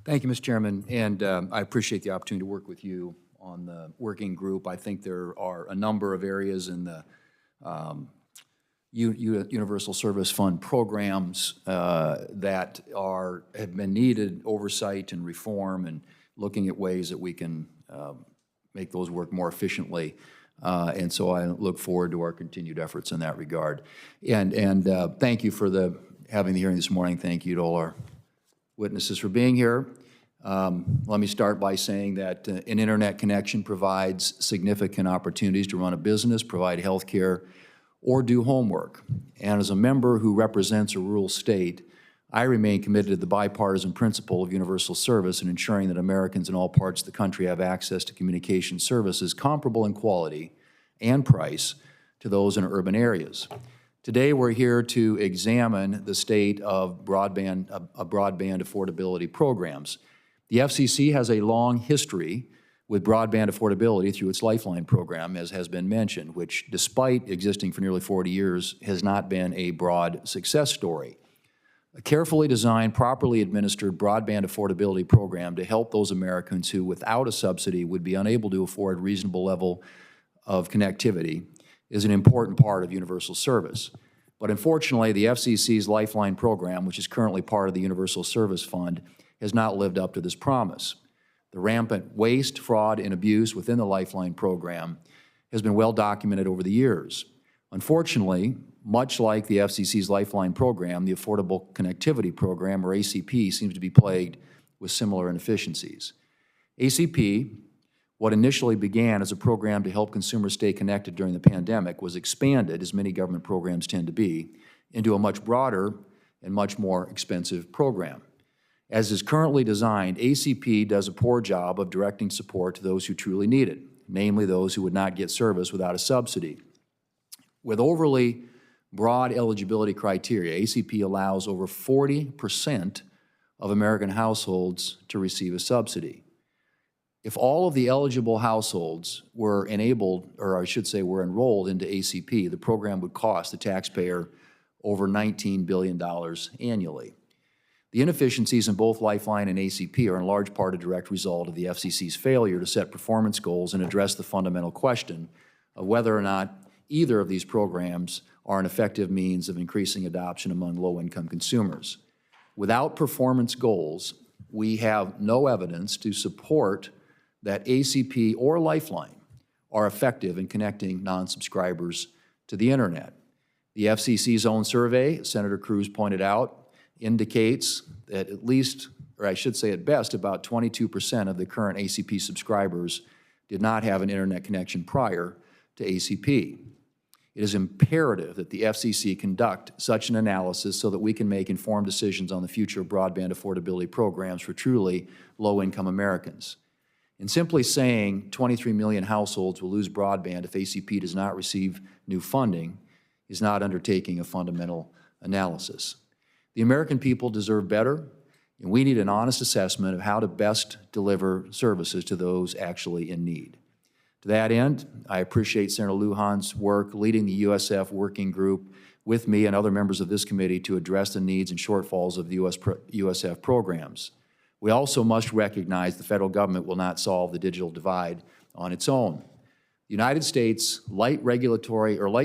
Thank you, Mr. Chairman, and I appreciate the opportunity to work with you on the working group. I think there are a number of areas in the Universal Service Fund programs that have been needed oversight and reform, and looking at ways that we can make those work more efficiently. And so I look forward to our continued efforts in that regard. And thank you for having the hearing this morning. Thank you to all our witnesses for being here. Let me start by saying that an internet connection provides significant opportunities to run a business, provide health care, or do homework. And as a member who represents a rural state, I remain committed to the bipartisan principle of universal service and ensuring that Americans in all parts of the country have access to communication services comparable in quality and price to those in urban areas. Today, we're here to examine the state of broadband affordability programs. The FCC has a long history with broadband affordability through its Lifeline program, as has been mentioned, which, despite existing for nearly 40 years, has not been a broad success story. A carefully designed, properly administered broadband affordability program to help those Americans who, without a subsidy, would be unable to afford a reasonable level of connectivity is an important part of universal service. But unfortunately, the FCC's Lifeline program, which is currently part of the Universal Service Fund, has not lived up to this promise. The rampant waste, fraud, and abuse within the Lifeline program has been well documented over the years. Unfortunately, much like the FCC's Lifeline program, the Affordable Connectivity Program, or ACP, seems to be plagued with similar inefficiencies. ACP, what initially began as a program to help consumers stay connected during the pandemic, was expanded, as many government programs tend to be, into a much broader and much more expensive program. As is currently designed, ACP does a poor job of directing support to those who truly need it, namely those who would not get service without a subsidy. With overly broad eligibility criteria, ACP allows over 40% of American households to receive a subsidy. If all of the eligible households were enabled, or I should say were enrolled into ACP, the program would cost the taxpayer over $19 billion annually. The inefficiencies in both Lifeline and ACP are in large part a direct result of the FCC's failure to set performance goals and address the fundamental question of whether or not either of these programs are an effective means of increasing adoption among low-income consumers. Without performance goals, we have no evidence to support that ACP or Lifeline are effective in connecting non-subscribers to the internet. The FCC's own survey, Senator Cruz pointed out, indicates that at least, or I should say at best, about 22% of the current ACP subscribers did not have an internet connection prior to ACP. It is imperative that the FCC conduct such an analysis so that we can make informed decisions on the future of broadband affordability programs for truly low-income Americans. And simply saying 23 million households will lose broadband if ACP does not receive new funding is not undertaking a fundamental analysis. The American people deserve better, and we need an honest assessment of how to best deliver services to those actually in need. To that end, I appreciate Senator Lujan's work leading the USF working group with me and other members of this committee to address the needs and shortfalls of the USF programs. We also must recognize the federal government will not solve the digital divide on its own. The United States' light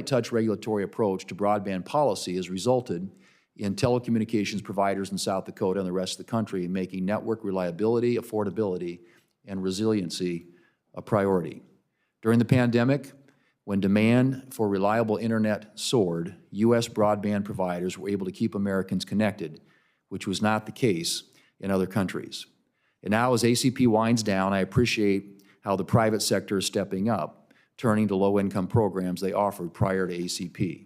touch regulatory approach to broadband policy has resulted in telecommunications providers in South Dakota and the rest of the country making network reliability, affordability, and resiliency a priority. During the pandemic, when demand for reliable internet soared, U.S. broadband providers were able to keep Americans connected, which was not the case in other countries. And now as ACP winds down, I appreciate how the private sector is stepping up, turning to low-income programs they offered prior to ACP.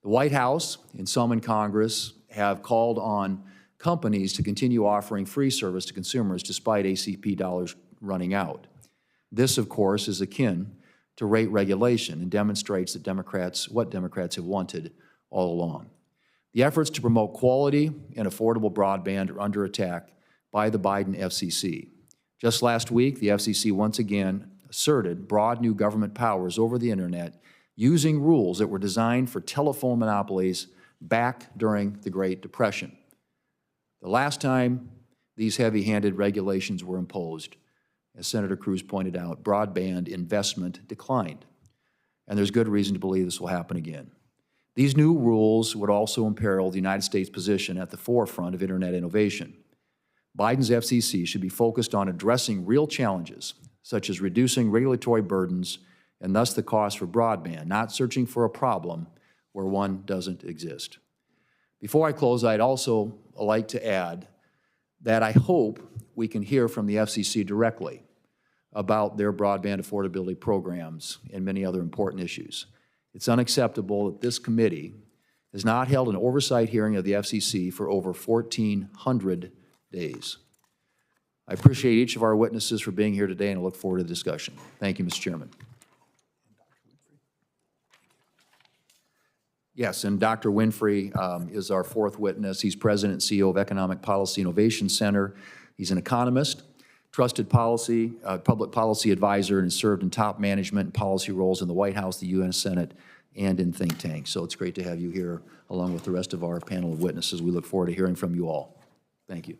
The White House and some in Congress have called on companies to continue offering free service to consumers despite ACP dollars running out. This, of course, is akin to rate regulation and demonstrates that what Democrats have wanted all along. The efforts to promote quality and affordable broadband are under attack by the Biden FCC. Just last week, the FCC once again asserted broad new government powers over the internet using rules that were designed for telephone monopolies back during the Great Depression. The last time these heavy-handed regulations were imposed, as Senator Cruz pointed out, broadband investment declined. And there's good reason to believe this will happen again. These new rules would also imperil the United States' position at the forefront of internet innovation. Biden's FCC should be focused on addressing real challenges, such as reducing regulatory burdens and thus the cost for broadband, not searching for a problem where one doesn't exist. Before I close, I'd also like to add that I hope we can hear from the FCC directly about their broadband affordability programs and many other important issues. It's unacceptable that this committee has not held an oversight hearing of the FCC for over 1,400 days. I appreciate each of our witnesses for being here today and I look forward to the discussion. Thank you, Mr. Chairman. Yes, and Dr. Winfrey is our fourth witness. He's President and CEO of Economic Policy Innovation Center. He's an economist, trusted public policy advisor, and has served in top management and policy roles in the White House, the U.S. Senate, and in think tanks. So it's great to have you here along with the rest of our panel of witnesses. We look forward to hearing from you all. Thank you.